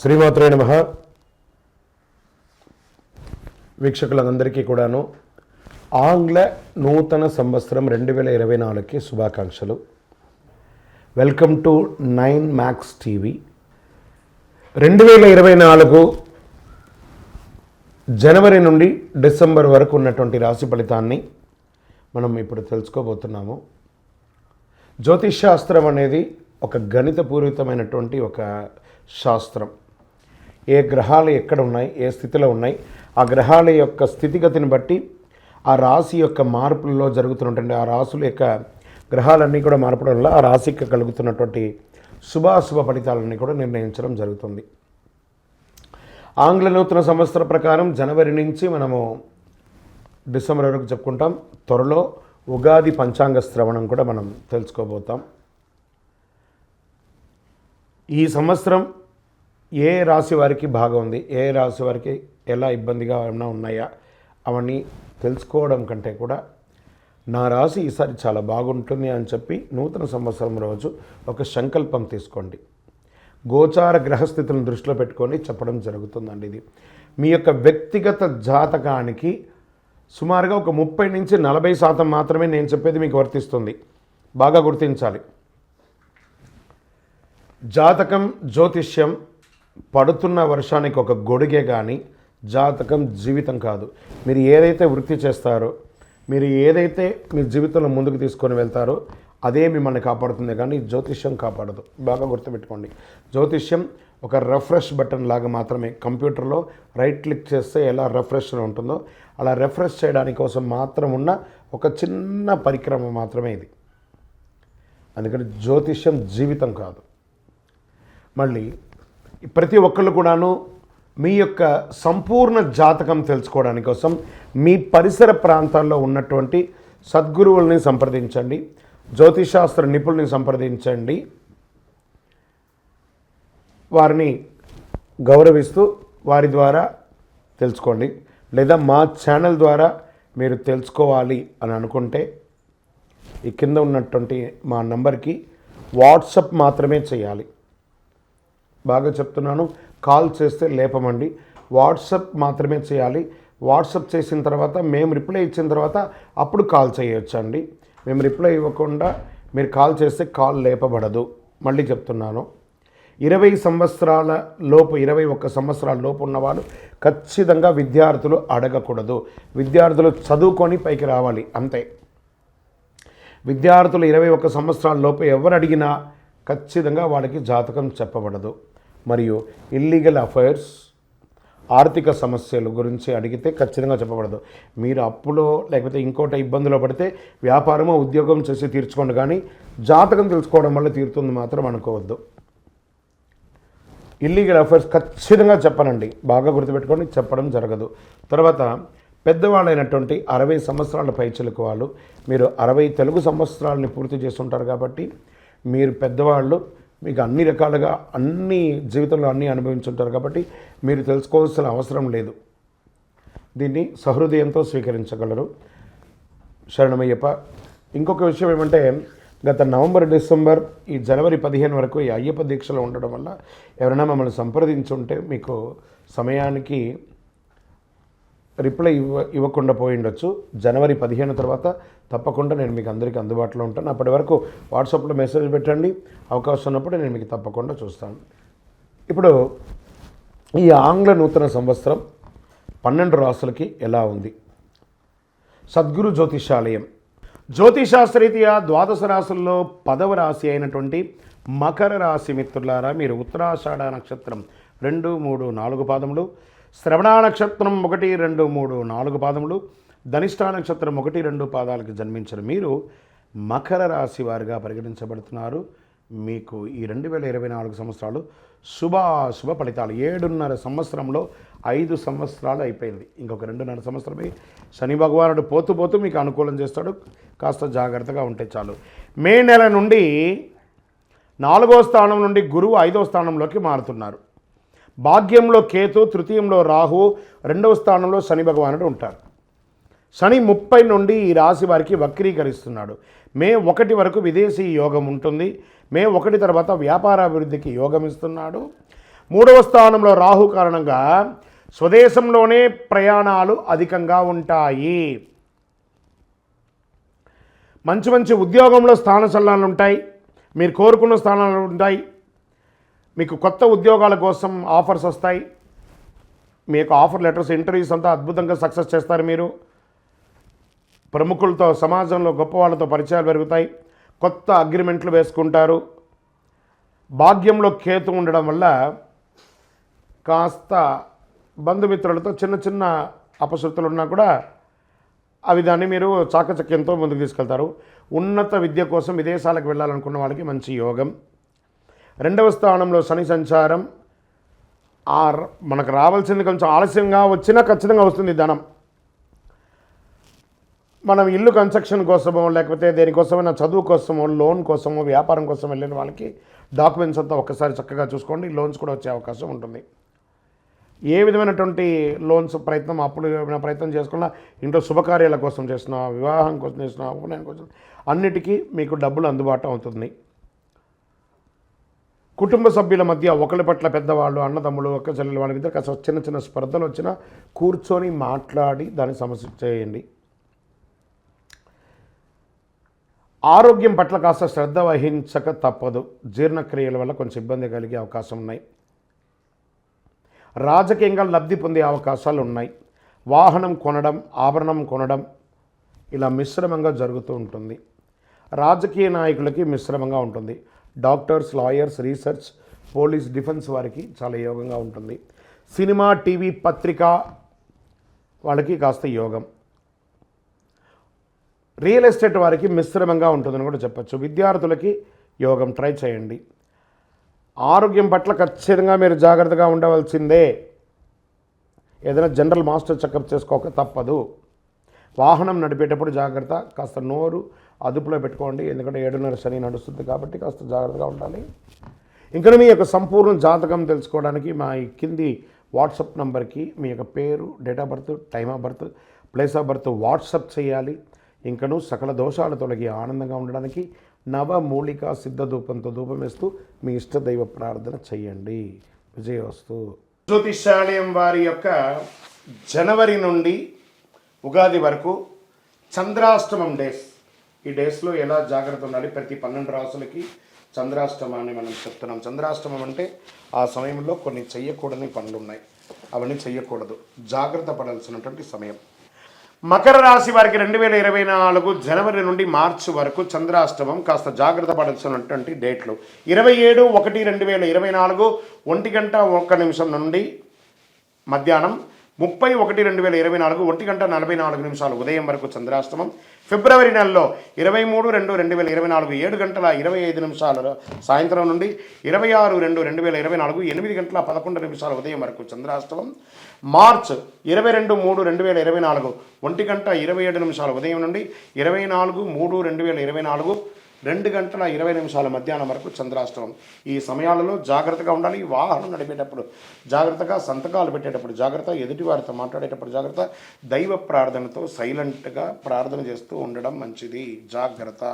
శ్రీమాత్రే నమః. వీక్షకులందరికీ కూడాను ఆంగ్ల నూతన సంవత్సరం 2024కి శుభాకాంక్షలు. Welcome to 9 max TV. 2024 జనవరి నుండి డిసెంబర్ వరకు ఉన్నటువంటి రాశి ఫలితాన్ని మనం ఇప్పుడు తెలుసుకోబోతున్నాము. జ్యోతిషాస్త్రం అనేది ఒక గణితపూరితమైనటువంటి ఒక శాస్త్రం. ఏ గ్రహాలు ఎక్కడ ఉన్నాయి, ఏ స్థితిలో ఉన్నాయి, ఆ గ్రహాల యొక్క స్థితిగతిని బట్టి ఆ రాశి యొక్క మార్పులలో జరుగుతున్నటువంటి ఆ రాశుల యొక్క గ్రహాలన్నీ కూడా మార్పడం వల్ల ఆ రాశికి కలుగుతున్నటువంటి శుభాశుభ ఫలితాలన్నీ కూడా నిర్ణయించడం జరుగుతుంది. ఆంగ్ల నూతన సంవత్సర ప్రకారం జనవరి నుంచి మనము డిసెంబర్ వరకు చెప్పుకుంటాం. త్వరలో ఉగాది పంచాంగ శ్రవణం కూడా మనం తెలుసుకోబోతాం. ఈ సంవత్సరం ఏ రాశి వారికి బాగా ఉంది, ఏ రాశి వారికి ఎలా ఇబ్బందిగా ఏమైనా ఉన్నాయా అవన్నీ తెలుసుకోవడం కంటే కూడా నా రాశి ఈసారి చాలా బాగుంటుంది అని చెప్పి నూతన సంవత్సరం రోజు ఒక సంకల్పం తీసుకోండి. గోచార గ్రహస్థితులను దృష్టిలో పెట్టుకొని చెప్పడం జరుగుతుందండి. ఇది మీ యొక్క వ్యక్తిగత జాతకానికి సుమారుగా ఒక 30 నుంచి 40% మాత్రమే నేను చెప్పేది మీకు వర్తిస్తుంది. బాగా గుర్తించాలి. జాతకం, జ్యోతిష్యం పడుతున్న వర్షానికి ఒక గొడుగే కానీ జాతకం జీవితం కాదు. మీరు ఏదైతే వృత్తి చేస్తారో, మీరు ఏదైతే మీ జీవితంలో ముందుకు తీసుకొని వెళ్తారో అదే మిమ్మల్ని కాపాడుతుంది, కానీ జ్యోతిష్యం కాపాడదు. బాగా గుర్తుపెట్టుకోండి. జ్యోతిష్యం ఒక రిఫ్రెష్ బటన్ లాగా మాత్రమే. కంప్యూటర్లో రైట్ క్లిక్ చేస్తే ఎలా రిఫ్రెష్ ఉంటుందో అలా రిఫ్రెష్ చేయడానికి కోసం మాత్రం ఉన్న ఒక చిన్న పరిక్రమ మాత్రమే ఇది. అందుకని జ్యోతిష్యం జీవితం కాదు. మళ్ళీ ప్రతి ఒక్కళ్ళు కూడాను మీ యొక్క సంపూర్ణ జాతకం తెలుసుకోవడానికి కోసం మీ పరిసర ప్రాంతాల్లో ఉన్నటువంటి సద్గురువుల్ని సంప్రదించండి, జ్యోతిషాస్త్ర నిపుణుల్ని సంప్రదించండి. వారిని గౌరవిస్తూ వారి ద్వారా తెలుసుకోండి. లేదా మా ఛానల్ ద్వారా మీరు తెలుసుకోవాలి అని అనుకుంటే ఈ కింద ఉన్నటువంటి మా నంబర్కి వాట్సప్ మాత్రమే చేయాలి. బాగా చెప్తున్నాను, కాల్ చేస్తే లేపమండి. వాట్సప్ మాత్రమే చేయాలి. వాట్సప్ చేసిన తర్వాత మేము రిప్లై ఇచ్చిన తర్వాత అప్పుడు కాల్ చేయొచ్చండి. మేము రిప్లై ఇవ్వకుండా మీరు కాల్ చేస్తే కాల్ లేపబడదు. మళ్ళీ చెప్తున్నాను, 20 సంవత్సరాల లోపు 21 సంవత్సరాల లోపు ఉన్నవాళ్ళు ఖచ్చితంగా విద్యార్థులు అడగకూడదు. విద్యార్థులు చదువుకొని పైకి రావాలి అంతే. విద్యార్థులు 21 సంవత్సరాల లోపు ఎవరు అడిగినా ఖచ్చితంగా వాళ్ళకి జాతకం చెప్పబడదు. మరియు ఇల్లీగల్ అఫైర్స్, ఆర్థిక సమస్యల గురించి అడిగితే ఖచ్చితంగా చెప్పబడదు. మీరు అప్పులో లేకపోతే ఇంకోటి ఇబ్బందులో పడితే వ్యాపారమో ఉద్యోగం చేసి తీర్చుకోండి, కానీ జాతకం తెలుసుకోవడం వల్ల తీరుతుంది మాత్రం అనుకోవద్దు. ఇల్లీగల్ అఫైర్స్ ఖచ్చితంగా చెప్పనండి. బాగా గుర్తుపెట్టుకొని చెప్పడం జరగదు. తర్వాత పెద్దవాళ్ళైనటువంటి 60 సంవత్సరాల పైచిలకు వాళ్ళు, మీరు 60 తెలుగు సంవత్సరాలని పూర్తి చేస్తుంటారు కాబట్టి మీరు పెద్దవాళ్ళు, మీకు అన్ని రకాలుగా అన్ని జీవితంలో అన్నీ అనుభవించుంటారు కాబట్టి మీరు తెలుసుకోవాల్సిన అవసరం లేదు. దీన్ని సహృదయంతో స్వీకరించగలరు. శరణమయ్యప్ప. ఇంకొక విషయం ఏమంటే, గత నవంబర్, డిసెంబర్, ఈ జనవరి 15 వరకు ఈ అయ్యప్ప దీక్షలో ఉండడం వల్ల ఎవరైనా మమ్మల్ని సంప్రదించుంటే మీకు సమయానికి రిప్లై ఇవ్వకుండా పోయి ఉండొచ్చు. జనవరి 15 తర్వాత తప్పకుండా నేను మీకు అందరికీ అందుబాటులో ఉంటాను. అప్పటి వరకు వాట్సాప్లో మెసేజ్ పెట్టండి. అవకాశం ఉన్నప్పుడు నేను మీకు తప్పకుండా చూస్తాను. ఇప్పుడు ఈ ఆంగ్ల నూతన సంవత్సరం 12 రాశులకి ఎలా ఉంది? సద్గురు జ్యోతిషాలయం జ్యోతిషాస్త్రరీత్యా 12 రాశుల్లో 10వ రాశి అయినటువంటి మకర రాశి మిత్రులారా, మీరు ఉత్తరాషాఢ నక్షత్రం 2, 3, 4 పాదములు, శ్రవణ నక్షత్రం 1, 2, 3, 4 పాదములు, ధనిష్ఠా నక్షత్రం 1, 2 పాదాలకు జన్మించిన మీరు మకర రాశి వారిగా పరిగణించబడుతున్నారు. మీకు ఈ 2024 సంవత్సరాలు శుభాశుభ ఫలితాలు. 7.5 సంవత్సరంలో 5 సంవత్సరాలు అయిపోయింది. ఇంకొక 2.5 సంవత్సరమే. శని భగవానుడు పోతూ పోతూ మీకు అనుకూలం చేస్తాడు. కాస్త జాగ్రత్తగా ఉంటే చాలు. మే నెల నుండి 4వ స్థానం నుండి గురువు 5వ స్థానంలోకి మారుతున్నారు. భాగ్యంలో కేతు, తృతీయంలో రాహు, 2వ స్థానంలో శని భగవానుడు ఉంటారు. శని 30 నుండి ఈ రాశి వారికి వక్రీకరిస్తున్నాడు. మే 1 వరకు విదేశీ యోగం ఉంటుంది. మే 1 తర్వాత వ్యాపారాభివృద్ధికి యోగం ఇస్తున్నాడు. 3వ స్థానంలో రాహు కారణంగా స్వదేశంలోనే ప్రయాణాలు అధికంగా ఉంటాయి. మంచి మంచి ఉద్యోగంలో స్థాన చలనాలు ఉంటాయి. మీరు కోరుకున్న స్థానాలు ఉంటాయి. మీకు కొత్త ఉద్యోగాల కోసం ఆఫర్స్ వస్తాయి. మీ యొక్క ఆఫర్ లెటర్స్, ఇంటర్వ్యూస్ అంతా అద్భుతంగా సక్సెస్ చేస్తారు. మీరు ప్రముఖులతో, సమాజంలో గొప్ప వాళ్ళతో పరిచయాలు పెరుగుతాయి. కొత్త అగ్రిమెంట్లు వేసుకుంటారు. భాగ్యంలో కేతు ఉండడం వల్ల కాస్త బంధుమిత్రులతో చిన్న చిన్న అపశృతులు ఉన్నా కూడా అవి దాన్ని మీరు చాకచక్యంతో ముందుకు తీసుకెళ్తారు. ఉన్నత విద్య కోసం విదేశాలకు వెళ్ళాలనుకున్న వాళ్ళకి మంచి యోగం. 2వ స్థానంలో శని సంచారం. మనకు రావాల్సింది కొంచెం ఆలస్యంగా వచ్చినా ఖచ్చితంగా వస్తుంది ధనం. మనం ఇల్లు కన్స్ట్రక్షన్ కోసమో లేకపోతే దేనికోసమైనా చదువు కోసమో, లోన్ కోసమో, వ్యాపారం కోసం వెళ్ళిన వాళ్ళకి డాక్యుమెంట్స్ అంతా ఒక్కసారి చక్కగా చూసుకోండి. లోన్స్ కూడా వచ్చే అవకాశం ఉంటుంది. ఏ విధమైనటువంటి లోన్స్ ప్రయత్నం, అప్పులు ఏమైనా ప్రయత్నం చేసుకున్నా, ఇంట్లో శుభకార్యాల కోసం చేసిన, వివాహం కోసం చేసిన, ఉపనయనం కోసం, అన్నిటికీ మీకు డబ్బులు అందుబాటు అవుతుంది. కుటుంబ సభ్యుల మధ్య ఒకరి పట్ల పెద్దవాళ్ళు, అన్నదమ్ములు, ఒక్క చెల్లెలు వాళ్ళ మీద కాస్త చిన్న చిన్న స్పర్ధలు వచ్చినా కూర్చొని మాట్లాడి దాన్ని సమస్య చేయండి. ఆరోగ్యం పట్ల కాస్త శ్రద్ధ వహించక తప్పదు. జీర్ణక్రియల వల్ల కొంచెం ఇబ్బంది కలిగే అవకాశం ఉన్నాయి. రాజకీయంగా లబ్ధి పొందే అవకాశాలు ఉన్నాయి. వాహనం కొనడం, ఆభరణం కొనడం ఇలా మిశ్రమంగా జరుగుతూ ఉంటుంది. రాజకీయ నాయకులకి మిశ్రమంగా ఉంటుంది. Doctors, lawyers, research, police, defence వారికి చాలా యోగంగా ఉంటుంది. సినిమా, టీవీ, పత్రిక వాళ్ళకి కాస్త యోగం. రియల్ ఎస్టేట్ వారికి మిశ్రమంగా ఉంటుందని కూడా చెప్పచ్చు. విద్యార్థులకి యోగం, ట్రై చేయండి. ఆరోగ్యం పట్ల ఖచ్చితంగా మీరు జాగ్రత్తగా ఉండవలసిందే. ఏదైనా జనరల్ మాస్టర్ చెకప్ చేసుకోక తప్పదు. వాహనం నడిపేటప్పుడు జాగ్రత్త, కాస్త నోరు అదుపులో పెట్టుకోండి. ఎందుకంటే 7:30 శని నడుస్తుంది కాబట్టి కాస్త జాగ్రత్తగా ఉండాలి. ఇంకా మీ యొక్క సంపూర్ణ జాతకం తెలుసుకోవడానికి మా ఈ కింది వాట్సాప్ నంబర్కి మీ యొక్క పేరు, date of birth, time of birth, place of birth WhatsApp చేయాలి. ఇంకను సకల దోషాలు తొలగి ఆనందంగా ఉండడానికి నవమూలిక సిద్ధ ధూపంతో ధూపం వేస్తూ మీ ఇష్టదైవ ప్రార్థన చేయండి. విజయవస్తు. జ్యోతిషాలయం వారి యొక్క జనవరి నుండి ఉగాది వరకు చంద్రాష్టమం డేస్. ఈ డేస్లో ఎలా జాగ్రత్త ఉండాలి? ప్రతి 12 రాసులకి చంద్రాష్టమాన్ని మనం చెప్తున్నాం. చంద్రాష్టమం అంటే ఆ సమయంలో కొన్ని చెయ్యకూడని పనులు ఉన్నాయి, అవన్నీ చెయ్యకూడదు, జాగ్రత్త పడాల్సినటువంటి సమయం. మకర రాశి వారికి 2024 జనవరి నుండి మార్చి వరకు చంద్రాష్టమం. కాస్త జాగ్రత్త పడాల్సినటువంటి డేట్లు 27/1/2024 1:01 నుండి మధ్యాహ్నం, 30/1/2024 1:44 ఉదయం వరకు చంద్రాష్టమం. ఫిబ్రవరి నెలలో 23/2/2024 7:25 సాయంత్రం నుండి 26/2/2024 8:11 ఉదయం వరకు చంద్రాష్టమం. మార్చ్ 22/3/2024 1:27 ఉదయం నుండి 24/3/2024 2:20 మధ్యాహ్నం వరకు చంద్రాష్టమం. ఈ సమయాలలో జాగ్రత్తగా ఉండాలి. వాహనం నడిపేటప్పుడు జాగ్రత్తగా, సంతకాలు పెట్టేటప్పుడు జాగ్రత్త, ఎదుటివారితో మాట్లాడేటప్పుడు జాగ్రత్త, దైవ ప్రార్థనతో సైలెంట్గా ప్రార్థన చేస్తూ ఉండడం మంచిది. జాగ్రత్త.